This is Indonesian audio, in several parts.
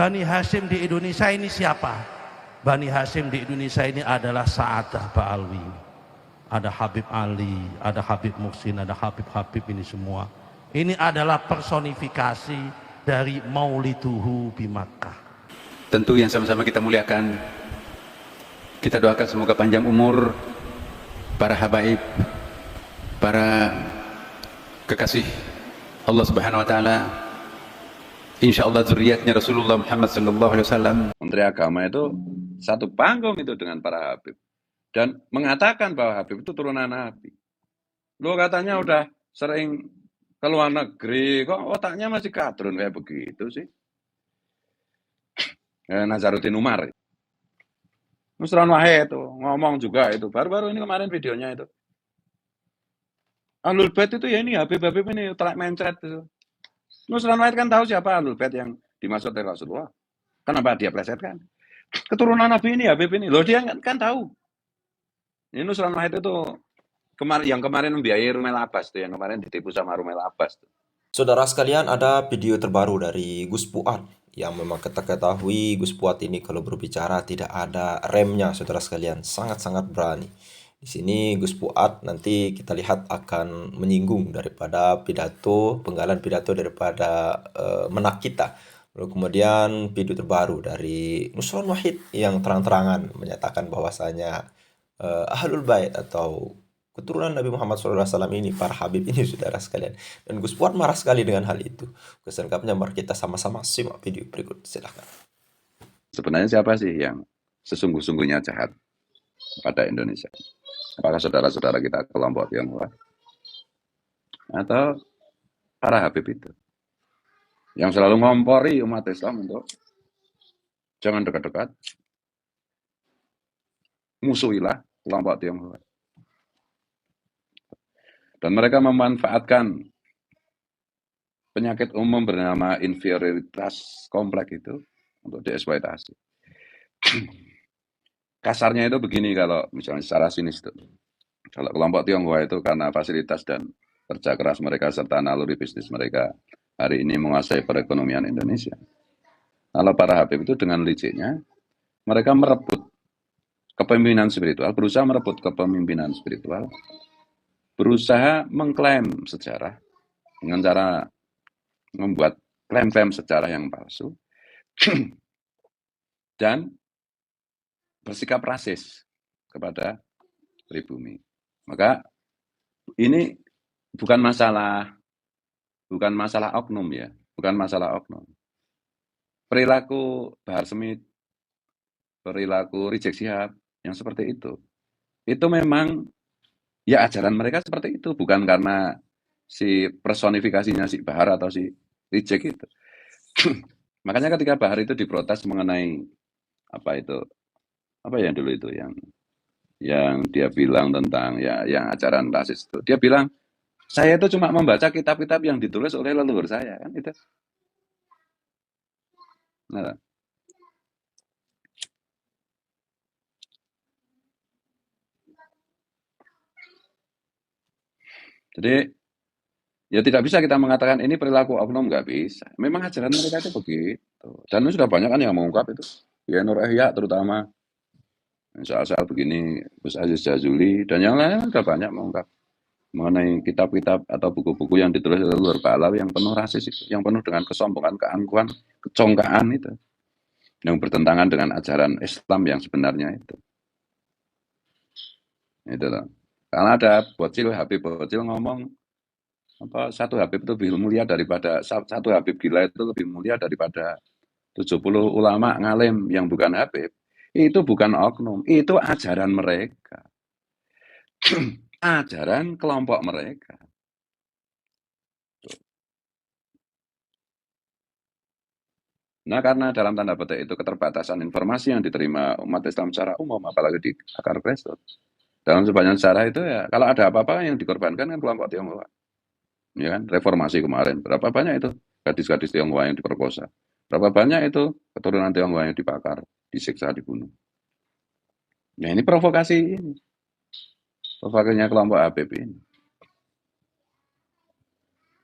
Bani Hashim di Indonesia ini siapa? Bani Hashim di Indonesia ini adalah Sa'adah Ba'alwi, ada Habib Ali, ada Habib Muhsin, ada Habib-Habib, ini semua. Ini adalah personifikasi dari Mauliduhu di Makkah. Tentu yang sama-sama kita muliakan, kita doakan semoga panjang umur para habaib, para kekasih Allah Subhanahu wa taala. Insyaallah zuriatnya Rasulullah Muhammad sallallahu alaihi wasallam. Menteri Agama itu satu panggung itu dengan para habib dan mengatakan bahwa Habib itu turunan Nabi. Lo katanya udah sering ke luar negeri, kok otaknya masih kadrun kayak begitu sih? Nazaruddin Umar, Nusron Wahid itu ngomong juga itu, baru-baru ini kemarin videonya itu. Ahlul Bait itu ya ini Habib-Habib ini telak mencret itu. Nusron Wahid kan tahu siapa Ahlul Bait yang dimaksud oleh Rasulullah. Kenapa dia plesetkan? Keturunan Nabi ini Habib ini, loh dia kan tahu. Ini Nusron Wahid itu yang kemarin membiayai Rumel Abbas tuh, yang kemarin ditipu sama Rumel Abbas tuh. Saudara sekalian, ada video terbaru dari Gus Fuad yang memang kita ketahui Gus Fuad ini kalau berbicara tidak ada remnya, saudara sekalian, sangat-sangat berani. Di sini Gus Fuad nanti kita lihat akan menyinggung daripada pidato, penggalan pidato daripada menak kita. Lalu kemudian video terbaru dari Nusron Wahid yang terang-terangan menyatakan bahwasanya Ahlul Bait atau keturunan Nabi Muhammad SAW ini, para Habib ini, saudara sekalian. Dan Gus Fuad marah sekali dengan hal itu. Keselengkapnya mari kita sama-sama simak video berikut, silahkan. Sebenarnya siapa sih yang sesungguh-sungguhnya jahat pada Indonesia? Apakah saudara-saudara kita kelompok Tionghoa atau para Habib itu yang selalu ngompori umat Islam untuk jangan dekat-dekat, musuhilah kelompok Tionghoa. Dan mereka memanfaatkan penyakit umum bernama inferioritas kompleks itu untuk dieksploitasi. Kasarnya itu begini kalau misalnya secara sinis itu. Kalau kelompok Tionghoa itu karena fasilitas dan kerja keras mereka serta naluri bisnis mereka hari ini menguasai perekonomian Indonesia. Kalau para Habib itu dengan liciknya mereka merebut kepemimpinan spiritual, berusaha merebut kepemimpinan spiritual, berusaha mengklaim sejarah dengan cara membuat klaim-klaim sejarah yang palsu dan bersikap rasis kepada pribumi. Maka ini bukan masalah oknum ya, bukan masalah oknum. Perilaku Bahar Smith, perilaku Rizik Syihab yang seperti itu memang ya ajaran mereka seperti itu, bukan karena si personifikasinya si Bahar atau si Rizik itu. Makanya ketika Bahar itu diprotes mengenai apa yang dulu itu yang dia bilang tentang ya yang ajaran rasis itu, dia bilang saya itu cuma membaca kitab-kitab yang ditulis oleh leluhur saya kan itu. Nah, jadi ya tidak bisa kita mengatakan ini perilaku oknum, nggak bisa. Memang ajaran mereka itu begitu. Dan itu sudah banyak kan yang mengungkap itu. Ya Nur Ihya terutama. Soal-soal begini, Gus Aziz Jazuli, dan yang lain sudah banyak mengungkap mengenai kitab-kitab atau buku-buku yang ditulis oleh leluhur Pahlawi yang penuh rasis itu, yang penuh dengan kesombongan, keangkuhan, kecongkaan itu, yang bertentangan dengan ajaran Islam yang sebenarnya itu. Itu loh. Karena ada Habib Bocil ngomong satu Habib itu lebih mulia daripada satu Habib gila itu lebih mulia daripada 70 ulama ngalim yang bukan Habib. Itu bukan oknum, itu ajaran mereka. Ajaran kelompok mereka. Nah, karena dalam tanda petik itu keterbatasan informasi yang diterima umat Islam secara umum, apalagi di akar grassroots. Dalam sebanyak cara itu ya, kalau ada apa-apa yang dikorbankan kan kelompok Tionghoa. Ya kan, reformasi kemarin, berapa banyak itu gadis-gadis Tionghoa yang diperkosa. Berapa banyak itu keturunan Tionghoa yang dibakar, disiksa, dibunuh. Nah, ini provokasi ini. Provokasinya kelompok Habib ini.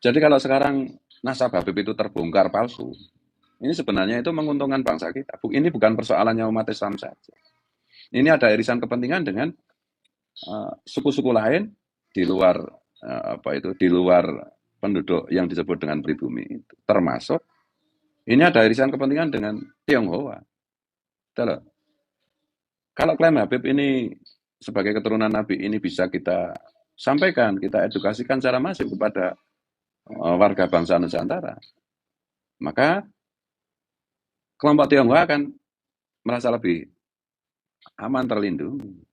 Jadi kalau sekarang nasab Habib itu terbongkar palsu, Ini sebenarnya itu menguntungkan bangsa kita. Ini bukan persoalannya umat Islam saja. Ini ada irisan kepentingan dengan suku-suku lain di luar di luar penduduk yang disebut dengan pribumi itu. Termasuk ini ada irisan kepentingan dengan Tionghoa. Kalau klaim Habib ini sebagai keturunan Nabi ini bisa kita sampaikan, kita edukasikan secara masif kepada warga bangsa Nusantara, maka kelompok Tionghoa akan merasa lebih aman, terlindungi.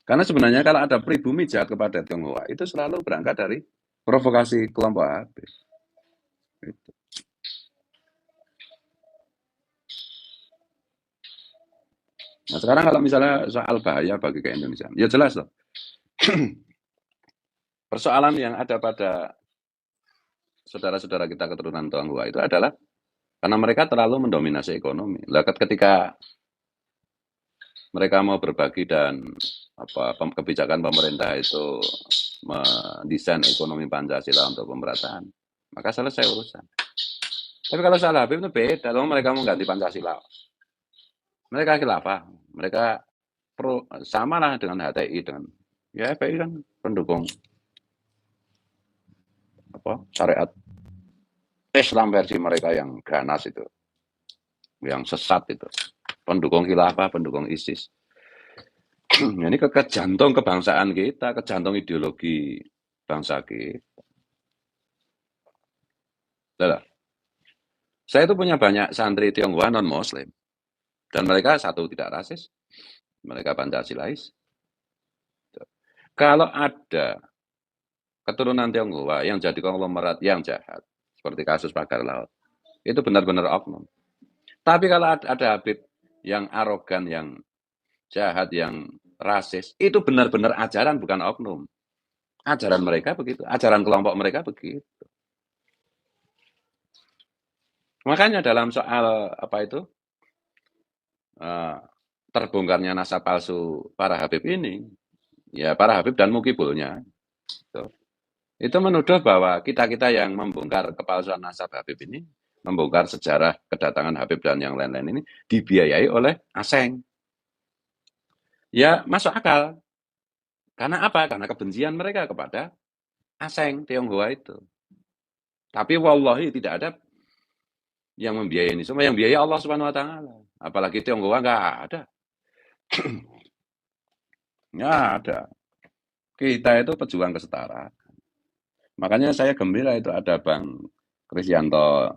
Karena sebenarnya kalau ada pribumi jahat kepada Tionghoa, itu selalu berangkat dari provokasi kelompok Habib. Gitu. Nah sekarang kalau misalnya soal bahaya bagi ke Indonesia, ya jelas loh. Persoalan yang ada pada saudara-saudara kita keturunan Tionghoa itu adalah karena mereka terlalu mendominasi ekonomi. Lalu ketika mereka mau berbagi dan kebijakan pemerintah itu mendesain ekonomi Pancasila untuk pemerataan, maka selesai urusan. Tapi kalau soal Habib itu beda, kalau mereka mau ganti Pancasila, mereka khilafah, mereka sama lah dengan HTI, dengan ya FPI kan pendukung syariat Islam versi mereka yang ganas itu, yang sesat itu, pendukung khilafah, pendukung ISIS. Ini ke jantung kebangsaan kita, ke jantung ideologi bangsa kita. Saya itu punya banyak santri Tionghoa non-Muslim. Dan mereka satu tidak rasis, mereka Pancasilais. Kalau ada keturunan Tionghoa yang jadi konglomerat yang jahat, seperti kasus pagar laut, itu benar-benar oknum. Tapi kalau ada Habib yang arogan, yang jahat, yang rasis, itu benar-benar ajaran, bukan oknum. Ajaran mereka begitu, ajaran kelompok mereka begitu. Makanya dalam soal terbongkarnya nasab palsu para Habib ini, ya para Habib dan mukibulnya, itu menuduh bahwa kita-kita yang membongkar kepalsuan nasab Habib ini, membongkar sejarah kedatangan Habib dan yang lain-lain ini, dibiayai oleh asing. Ya masuk akal. Karena apa? Karena kebencian mereka kepada asing Tionghoa itu. Tapi wallahi tidak ada yang membiayai ini semua, yang biayai Allah Subhanahu wa taala. Apalagi Tionghoa enggak ada. Enggak ada. Kita itu pejuang kesetaraan. Makanya saya gembira itu ada Bang Krisyanto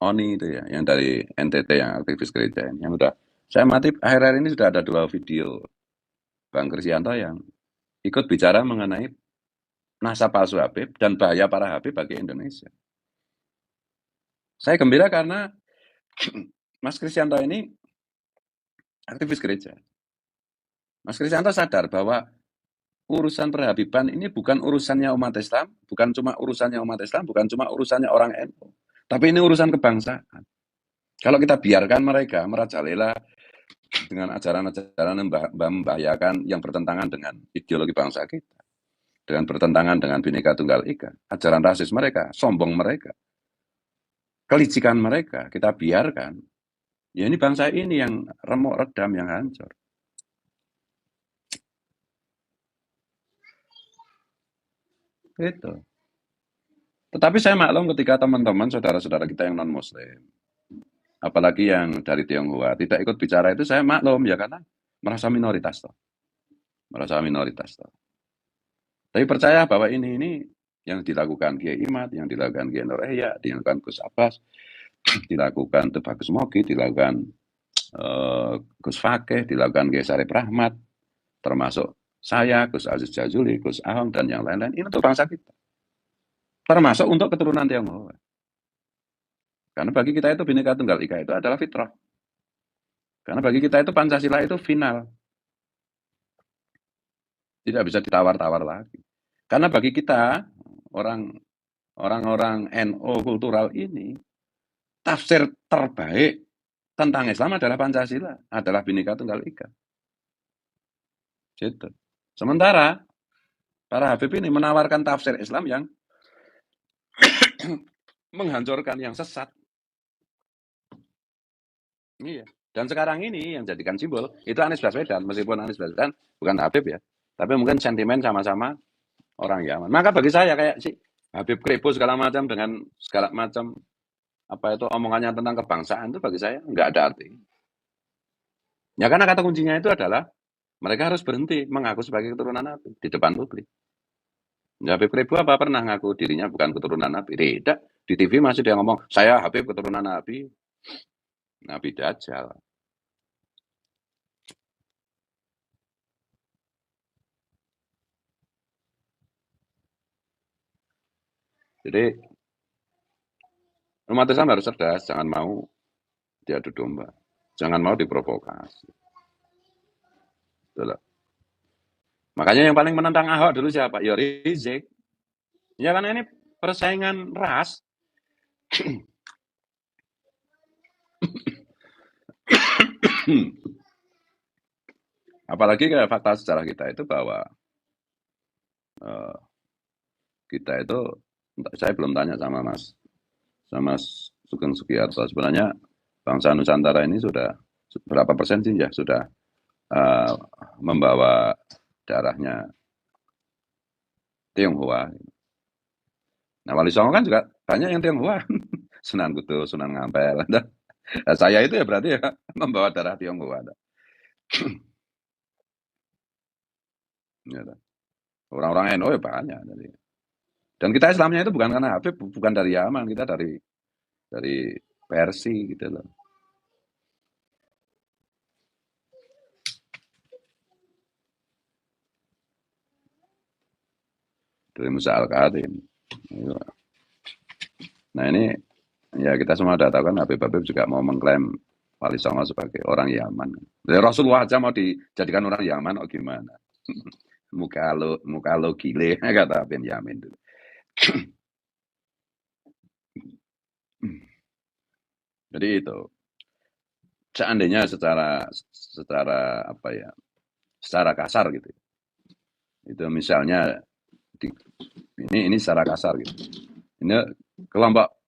Oni itu ya, yang dari NTT, yang aktivis gereja, yang udah saya mati akhir-akhir ini sudah ada 2 video Bang Krisyanto yang ikut bicara mengenai nasab palsu Habib dan bahaya para Habib bagi Indonesia. Saya gembira karena Mas Krisyanto ini aktivis gereja. Mas Krisyanto sadar bahwa urusan perhabiban ini bukan urusannya umat Islam, bukan cuma urusannya umat Islam, bukan cuma urusannya orang NU, tapi ini urusan kebangsaan. Kalau kita biarkan mereka merajalela dengan ajaran-ajaran yang membahayakan, yang bertentangan dengan ideologi bangsa kita, dengan bertentangan dengan Bhinneka Tunggal Ika, ajaran rasis mereka, sombong mereka, kelicikan mereka, kita biarkan, ya ini bangsa ini yang remuk redam, yang hancur. Gitu. Tetapi saya maklum ketika teman-teman, saudara-saudara kita yang non-Muslim, apalagi yang dari Tionghoa, tidak ikut bicara itu, saya maklum ya, karena merasa minoritas toh. Merasa minoritas toh. Tapi percaya bahwa ini yang dilakukan Kiai Imad, yang dilakukan Kiai Nur Ihya, dilakukan Gus Abbas, dilakukan Bagus Mogi, dilakukan Gus Fakih, dilakukan Kiai Sarip Rahmat, termasuk saya, Gus Aziz Jazuli, Gus Ahong, dan yang lain-lain, ini untuk bangsa kita. Termasuk untuk keturunan Tionghoa. Karena bagi kita itu Bhinneka Tunggal Ika itu adalah fitrah. Karena bagi kita itu Pancasila itu final. Tidak bisa ditawar-tawar lagi. Karena bagi kita, orang-orang NU kultural ini, tafsir terbaik tentang Islam adalah Pancasila, adalah Bhinneka Tunggal Ika. Gitu. Sementara para Habib ini menawarkan tafsir Islam yang menghancurkan, yang sesat. Iya. Dan sekarang ini yang jadikan simbol itu Anies Baswedan, meskipun Anies Baswedan bukan Habib ya, tapi mungkin sentimen sama-sama orang Yaman. Maka bagi saya kayak si Habib Krebo segala macam dengan segala macam apa itu omongannya tentang kebangsaan itu bagi saya nggak ada arti. Ya karena kata kuncinya itu adalah mereka harus berhenti mengaku sebagai keturunan Nabi di depan publik. Ya, Habib Krebo apa pernah ngaku dirinya bukan keturunan Nabi? Tidak. Di TV masih dia ngomong, saya Habib keturunan Nabi. Nabi Dajjal. Jadi umat Islam harus cerdas, jangan mau diadu domba. Jangan mau diprovokasi. Itulah. Makanya yang paling menentang Ahok dulu siapa? Ya Rizik. Ya karena ini persaingan ras. Apalagi kayak fakta sejarah kita itu bahwa eh, kita itu, saya belum tanya sama Mas Sugeng Sugiharto, sebenarnya bangsa Nusantara ini sudah berapa persen sih ya sudah eh, membawa darahnya Tionghoa. Nah, Wali Songo kan juga banyak yang Tionghoa. Sunan Kudus, Sunan Ngampel. Nah, saya itu ya berarti ya membawa darah Tionghoa. Ya, orang-orang NU ya banyak. Dan kita Islamnya itu bukan karena Habib, bukan dari Yaman, kita dari Persia gitu loh. Dari Musa Al-Kadhim. Nah ini ya kita semua udah tahu kan Habib juga mau mengklaim Wali Songo sebagai orang Yaman. Jadi Rasulullah aja mau dijadikan orang Yaman, oh gimana? muka lo gile kata Ben Yamin dulu. Jadi itu seandainya secara apa ya, secara kasar gitu. Itu misalnya ini secara kasar gitu. Ini kelompok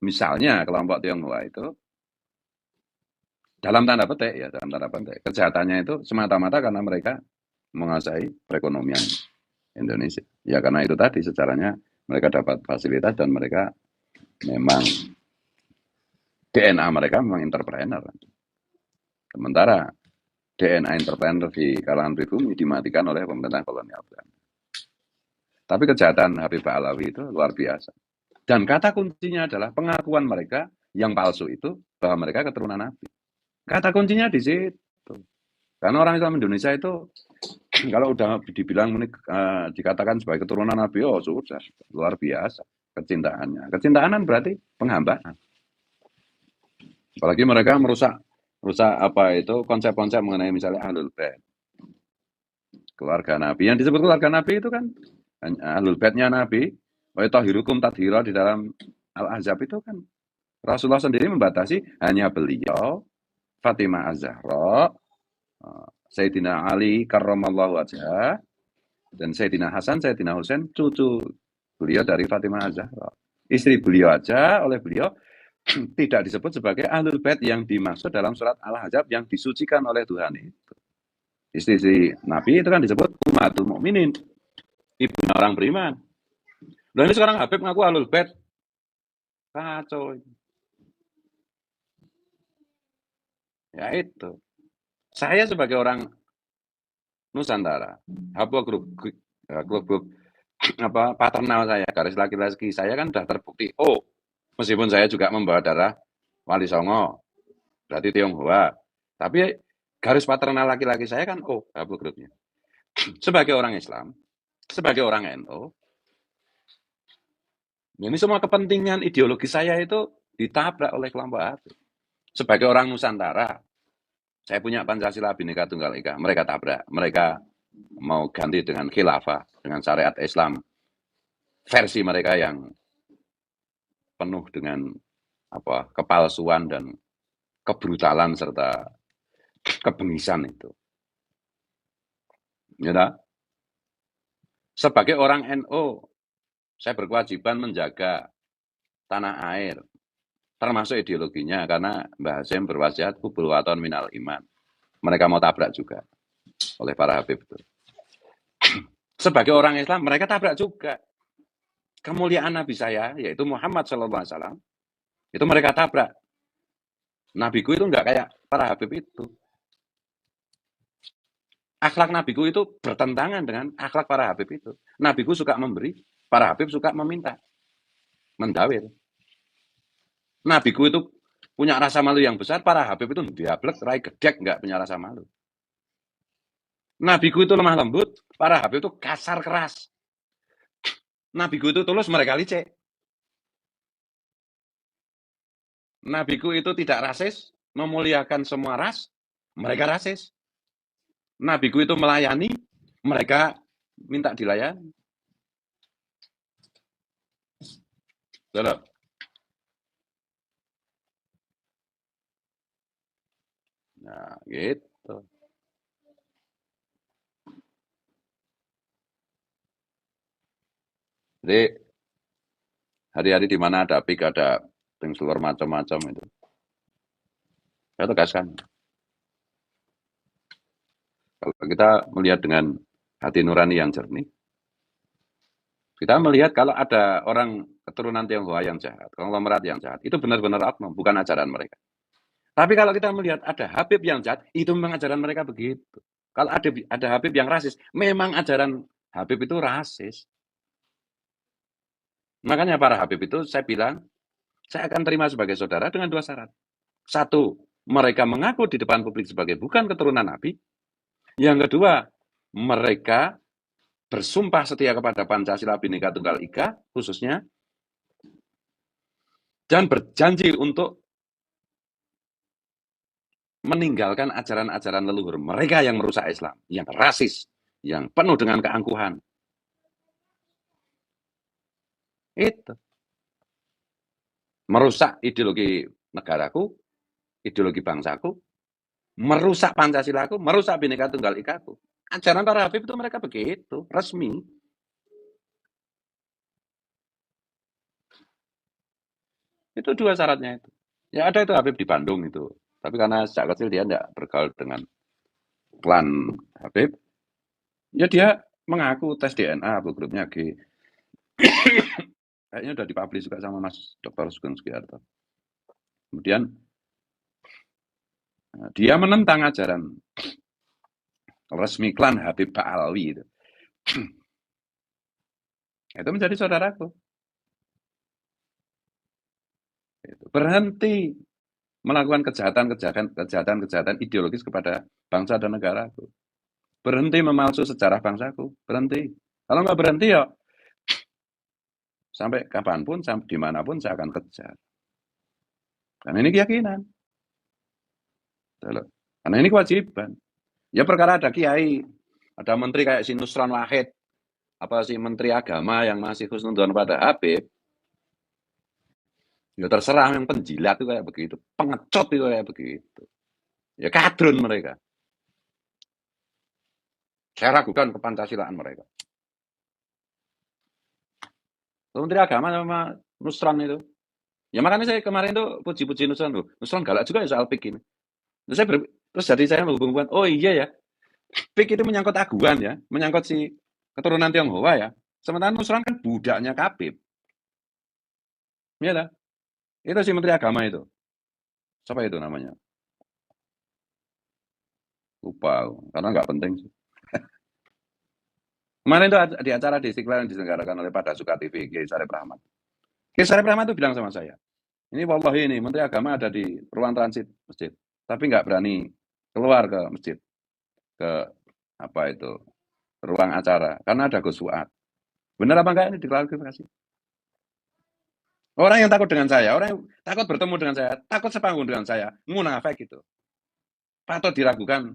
Tionghoa itu dalam tanda petik kejahatannya itu semata-mata karena mereka menguasai perekonomian Indonesia. Ya karena itu tadi secaranya mereka dapat fasilitas dan mereka memang DNA mereka memang entrepreneur. Sementara DNA entrepreneur di kalangan pribumi dimatikan oleh pemerintah kolonial Belanda. Tapi kejahatan Habib Alawi itu luar biasa. Dan kata kuncinya adalah pengakuan mereka yang palsu itu bahwa mereka keturunan Nabi. Kata kuncinya di situ. Karena orang Islam Indonesia itu kalau udah dibilang dikatakan sebagai keturunan Nabi, oh sudah luar biasa kecintaannya. Kecintaan berarti penghambaan. Apalagi mereka merusak apa itu konsep-konsep mengenai misalnya Ahlul Bait. Keluarga Nabi. Yang disebut keluarga Nabi itu kan Ahlul Baitnya Nabi. Wa tahirukum tadhira di dalam Al-Ahzab itu kan Rasulullah sendiri membatasi hanya beliau, Fatimah Az-Zahra, Sayyidina Ali karramallahu wajhah, dan Sayyidina Hasan, Sayyidina Husain, cucu beliau dari Fatimah Az-Zahra. Istri beliau aja oleh beliau tidak disebut sebagai Ahlul Bait yang dimaksud dalam surat Al-Ahzab yang disucikan oleh Tuhan itu. Istri Nabi itu kan disebut Ummatul Mukminin, ibunya orang beriman. Nah ini sekarang Habib ngaku Ahlul Bait. Kacau. Ya itu. Saya sebagai orang Nusantara, grup apa paternal saya, garis laki-laki saya kan sudah terbukti. Oh, meskipun saya juga membawa darah Wali Songo, berarti Tionghoa. Tapi garis paternal laki-laki saya kan grupnya. Sebagai orang Islam, sebagai orang NU, ini semua kepentingan ideologi saya itu ditabrak oleh kelompok Habib. Sebagai orang Nusantara, saya punya Pancasila Bhinneka Tunggal Ika, mereka tabrak. Mereka mau ganti dengan khilafah, dengan syariat Islam. Versi mereka yang penuh dengan kepalsuan dan kebrutalan serta kebengisan itu. Ya, sebagai orang NU, saya berkewajiban menjaga tanah air, termasuk ideologinya, karena Mbah Hasyim berwasiat kubul waton minal iman. Mereka mau tabrak juga oleh para Habib itu. Sebagai orang Islam, mereka tabrak juga. Kemuliaan Nabi saya, yaitu Muhammad SAW, itu mereka tabrak. Nabiku itu enggak kayak para Habib itu. Akhlak Nabiku itu bertentangan dengan akhlak para Habib itu. Nabiku suka memberi, para Habib suka meminta, mendawir. Nabiku itu punya rasa malu yang besar, para Habib itu diablek, rai gedek, enggak punya rasa malu. Nabiku itu lemah lembut, para Habib itu kasar keras. Nabiku itu tulus, mereka licik. Nabiku itu tidak rasis, memuliakan semua ras, mereka rasis. Nabiku itu melayani, mereka minta dilayani. Betul. Nah, gitu. Jadi hari-hari di mana ada pik, ada seluruh macam-macam itu. Saya tegaskan. Kalau kita melihat dengan hati nurani yang jernih, kita melihat kalau ada orang keturunan Tionghoa yang jahat, konglomerat yang jahat, itu benar-benar oknum, bukan ajaran mereka. Tapi kalau kita melihat ada Habib yang jahat, itu memang ajaran mereka begitu. Kalau ada Habib yang rasis, memang ajaran Habib itu rasis. Makanya para Habib itu saya bilang, saya akan terima sebagai saudara dengan 2 syarat. 1, mereka mengaku di depan publik sebagai bukan keturunan Nabi. Yang kedua, mereka bersumpah setia kepada Pancasila Bhinneka Tunggal Ika khususnya, dan berjanji untuk meninggalkan ajaran-ajaran leluhur mereka yang merusak Islam, yang rasis, yang penuh dengan keangkuhan. Itu. Merusak ideologi negaraku, ideologi bangsaku, merusak Pancasilaku, merusak Bhinneka Tunggal Ikaku. Ajaran para Habib itu mereka begitu, resmi. Itu 2 syaratnya itu. Ya ada itu Habib di Bandung itu. Tapi karena sejak kecil dia tidak bergaul dengan klan Habib, ya dia mengaku tes DNA, grupnya G. Kayaknya udah dipublish juga sama Mas Dr. Sugeng Sugiharto. Kemudian dia menentang ajaran resmi klan Habib Ba'alwi itu. Itu menjadi saudaraku. Berhenti melakukan kejahatan ideologis kepada bangsa dan negaraku. Berhenti memalsu sejarah bangsaku. Berhenti. Kalau nggak berhenti ya sampai kapanpun, sampai dimanapun saya akan kejar. Karena ini keyakinan. Karena ini kewajiban. Ya perkara ada kiai, ada menteri kayak si Nusron Wahid, apa si menteri agama yang masih husnudzon pada Habib, ya terserah, yang penjilat itu kayak begitu, pengecut itu kayak begitu. Ya kadrun mereka. Saya ragukan kepancasilaan mereka. Menteri agama sama Nusron itu. Ya makanya saya kemarin tuh puji-puji Nusron tuh. Nusron galak juga ya soal PIK ini. Terus jadi saya menghubungkan, oh iya ya, PIK itu menyangkut aguan ya, menyangkut si keturunan Tionghoa ya. Sementara Nusron kan budaknya Habib. Iya dah. Itu si menteri agama itu. Siapa itu namanya? Lupa, karena nggak penting sih. Kemarin itu di acara di Istiqlal yang diselenggarakan oleh Pada Suka TV, Kiai Sarip Rahmat. Kiai Sarip Rahmat itu bilang sama saya, ini wallahi ini menteri agama ada di ruang transit masjid, tapi nggak berani keluar ke masjid, ke apa itu, ruang acara, karena ada Gus Fuad. Benar apa enggak ini diklarifikasi? Orang yang takut dengan saya, orang yang takut bertemu dengan saya, takut sepanggung dengan saya, munafik itu. Patut diragukan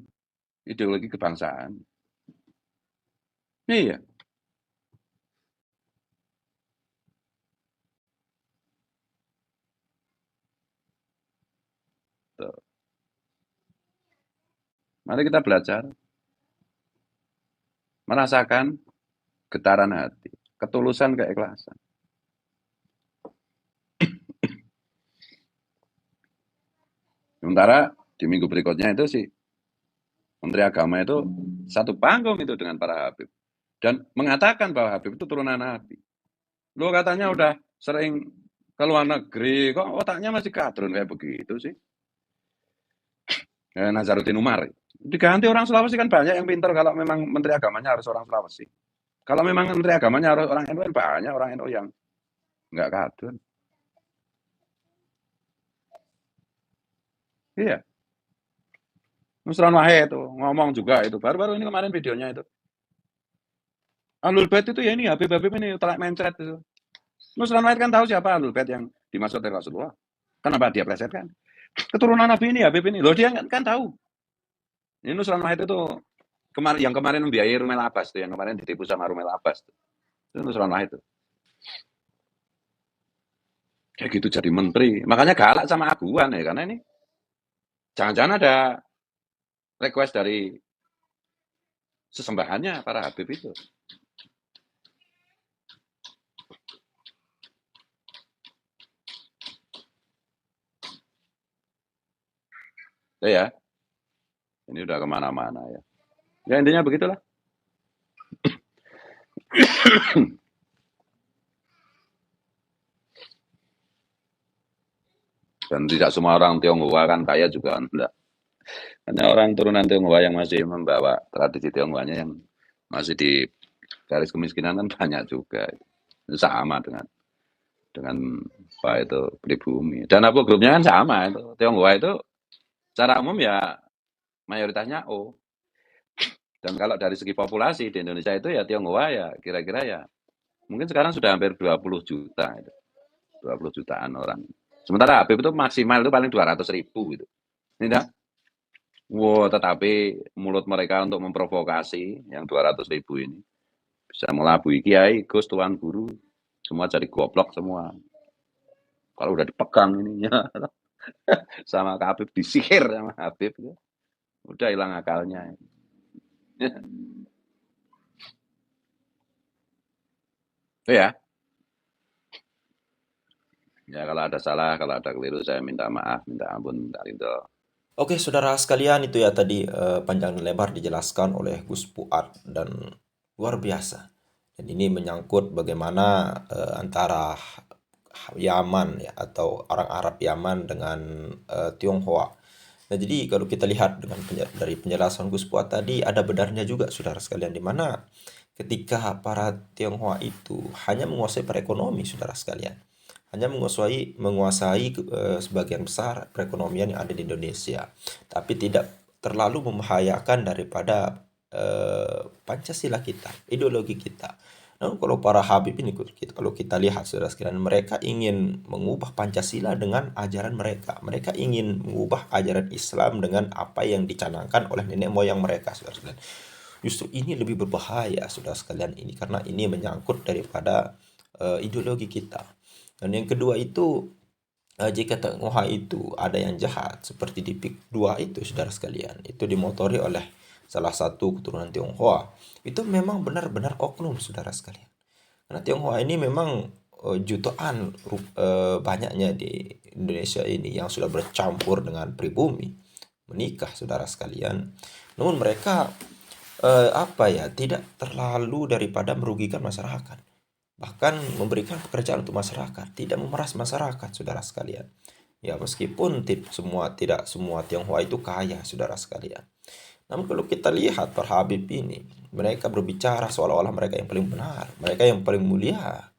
ideologi kebangsaan. Iya. Tuh. Mari kita belajar merasakan getaran hati, ketulusan, keikhlasan. Sementara di minggu berikutnya itu si Menteri Agama itu satu panggung itu dengan para Habib. Dan mengatakan bahwa Habib itu turunan Nabi. Lo katanya udah sering ke luar negeri, kok otaknya masih kadrun kayak begitu sih? Nazaruddin Umar. Diganti orang Sulawesi kan banyak yang pintar kalau memang Menteri Agamanya harus orang Sulawesi. Kalau memang Menteri Agamanya harus orang NU, kan banyak orang NU yang nggak kadrun. Iya. Nusron Wahid itu ngomong juga itu. Baru-baru ini kemarin videonya itu. Ahlul Bait itu ya ini Habib-Habib ini telak mencret itu. Nusron Wahid kan tahu siapa Ahlul Bait yang dimaksud oleh Rasulullah. Kenapa dia plesetkan? Keturunan Nabi ini Habib ini. Loh dia kan tahu. Ini Nusron Wahid itu yang kemarin membiayai Rumel Abbas tuh, yang kemarin ditipu sama Rumel Abbas tuh. Itu Nusron Wahid tuh. Kayak gitu jadi menteri. Makanya galak sama Aguan ya, karena ini jangan-jangan ada request dari sesembahannya para Habib itu. Ya, ini udah kemana-mana ya. Ya intinya begitulah. Dan tidak semua orang Tionghoa kan kaya juga, enggak. Hanya orang turunan Tionghoa yang masih membawa tradisi Tionghoanya yang masih di garis kemiskinan kan banyak juga. Sama dengan apa itu pribumi. Dan apa grupnya kan sama itu. Tionghoa itu secara umum ya mayoritasnya O. Dan kalau dari segi populasi di Indonesia itu ya Tionghoa ya kira-kira ya mungkin sekarang sudah hampir 20 juta itu. 20 jutaan orang. Sementara Habib itu maksimal itu paling 200.000 gitu. Tidak? Wow, tetapi mulut mereka untuk memprovokasi yang 200.000 ini bisa melabui kiai, gus, tuan guru, semua jadi goblok semua. Kalau udah dipegang ininya sama Habib, disihir sama Habib, udah hilang akalnya. Ya. Ya kalau ada salah, kalau ada keliru saya minta maaf, minta ampun, minta ridho. Oke, saudara sekalian, itu ya tadi panjang dan lebar dijelaskan oleh Gus Puat dan luar biasa. Dan ini menyangkut bagaimana antara Yaman ya atau orang Arab Yaman dengan Tionghoa. Nah, jadi kalau kita lihat dari penjelasan Gus Puat tadi ada benarnya juga saudara sekalian, di mana ketika para Tionghoa itu hanya menguasai perekonomi saudara sekalian. Hanya menguasai sebagian besar perekonomian yang ada di Indonesia, tapi tidak terlalu membahayakan daripada Pancasila kita, ideologi kita. Namun kalau para Habib ini kalau kita lihat saudara sekalian, mereka ingin mengubah Pancasila dengan ajaran mereka. Mereka ingin mengubah ajaran Islam dengan apa yang dicanangkan oleh nenek moyang mereka saudara sekalian. Justru ini lebih berbahaya saudara sekalian ini, karena ini menyangkut daripada ideologi kita. Dan yang kedua itu, jika Tionghoa itu ada yang jahat seperti di PIK 2 itu saudara sekalian, itu dimotori oleh salah satu keturunan Tionghoa, itu memang benar-benar oknum saudara sekalian. Karena Tionghoa ini memang jutaan banyaknya di Indonesia ini yang sudah bercampur dengan pribumi, menikah saudara sekalian. Namun mereka tidak terlalu daripada merugikan masyarakat. Bahkan memberikan pekerjaan untuk masyarakat, tidak memeras masyarakat saudara sekalian. Ya meskipun tidak semua Tionghoa itu kaya saudara sekalian. Namun kalau kita lihat para Habib ini, mereka berbicara seolah-olah mereka yang paling benar, mereka yang paling mulia.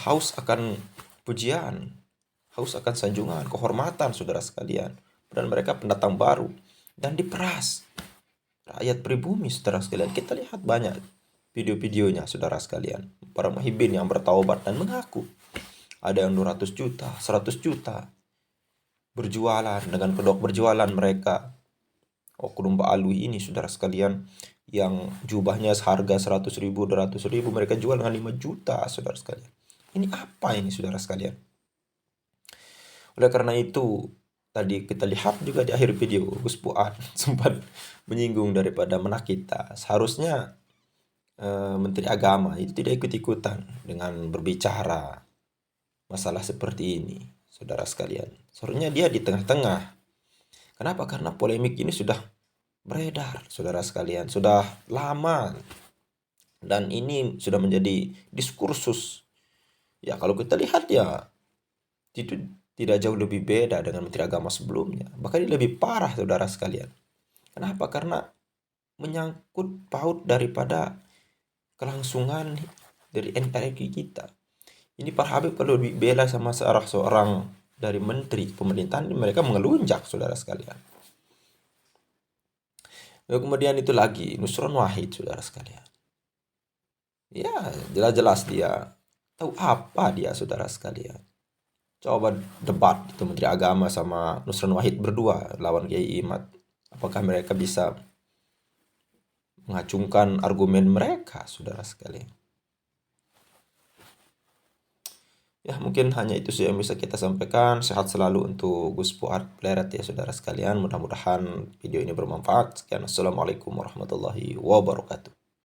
Haus akan pujian, haus akan sanjungan, kehormatan saudara sekalian. Dan mereka pendatang baru dan diperas rakyat pribumi saudara sekalian. Kita lihat banyak video-videonya saudara sekalian, para muhibbin yang bertaubat dan mengaku ada yang 200 juta, 100 juta berjualan dengan kedok berjualan mereka. Oknum Ba'alwi ini saudara sekalian, yang jubahnya seharga 100.000, 200.000, mereka jual dengan 5 juta saudara sekalian. Ini apa ini saudara sekalian? Oleh karena itu tadi kita lihat juga di akhir video Gus Puat sempat menyinggung daripada menak kita. Seharusnya Menteri Agama itu tidak ikut-ikutan dengan berbicara masalah seperti ini. saudara sekalian. Seharusnya dia di tengah-tengah. Kenapa? Karena polemik ini sudah beredar, saudara sekalian, sudah lama. Dan ini sudah menjadi diskursus. Ya, kalau kita lihat ya, itu tidak jauh lebih beda dengan Menteri Agama sebelumnya. Bahkan ini lebih parah, saudara sekalian. Kenapa? Karena menyangkut paut daripada kelangsungan dari NKRI kita. Ini Pak Habib kalau dibela sama seorang dari menteri pemerintahan, mereka mengelunjak, saudara sekalian. Lalu kemudian itu lagi Nusron Wahid, saudara sekalian. Ya, jelas-jelas dia tahu apa dia, saudara sekalian. Coba debat itu Menteri Agama sama Nusron Wahid berdua lawan Kiai Imad. Apakah mereka bisa mengacungkan argumen mereka, saudara sekalian? Ya, mungkin hanya itu saja yang bisa kita sampaikan. Sehat selalu untuk Gus Fuad Pleret ya, saudara sekalian. Mudah-mudahan video ini bermanfaat. Sekian, assalamualaikum warahmatullahi wabarakatuh.